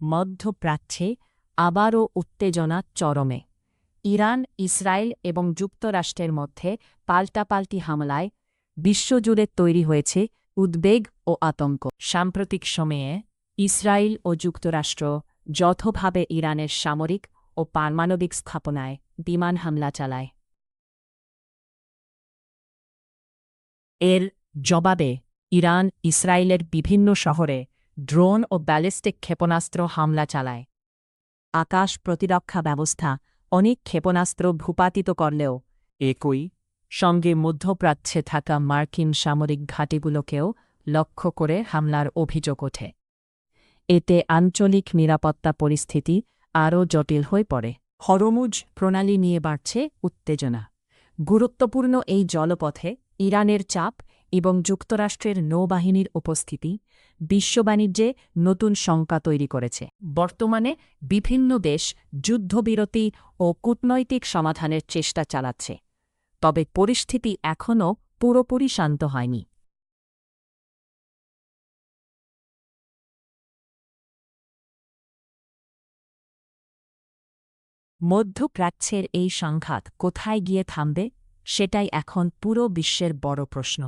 মধ্যপ্রাচ্যে আবারও উত্তেজনা চরমে। ইরান, ইসরায়েল এবং যুক্তরাষ্ট্রের মধ্যে পাল্টাপাল্টি হামলায় বিশ্বজুড়ে তৈরি হয়েছে উদ্বেগ ও আতঙ্ক। সাম্প্রতিক সময়ে ইসরায়েল ও যুক্তরাষ্ট্র যৌথভাবে ইরানের সামরিক ও পারমাণবিক স্থাপনায় বিমান হামলা চালায়। এর জবাবে ইরান ইসরায়েলের বিভিন্ন শহরে ড্রোন ও ব্যালিস্টিক ক্ষেপণাস্ত্র হামলা চালায়। আকাশ প্রতিরক্ষা ব্যবস্থা অনেক ক্ষেপণাস্ত্র ভূপাতিত করলেও একই সঙ্গে মধ্যপ্রাচ্যে থাকা মার্কিন সামরিক ঘাঁটিগুলোকেও লক্ষ্য করে হামলার অভিযোগ ওঠে। এতে আঞ্চলিক নিরাপত্তা পরিস্থিতি আরও জটিল হয়ে পড়ে। হরমুজ প্রণালী নিয়ে বাড়ছে উত্তেজনা। গুরুত্বপূর্ণ এই জলপথে ইরানের চাপ এবং যুক্তরাষ্ট্রের নৌবাহিনীর উপস্থিতি বিশ্ব বাণিজ্যে নতুন শঙ্কা তৈরি করেছে। বর্তমানে বিভিন্ন দেশ যুদ্ধবিরতি ও কূটনৈতিক সমাধানের চেষ্টা চালাচ্ছে, তবে পরিস্থিতি এখনও পুরোপুরি শান্ত হয়নি। মধ্যপ্রাচ্যের এই সংঘাত কোথায় গিয়ে থামবে, সেটাই এখন পুরো বিশ্বের বড় প্রশ্ন।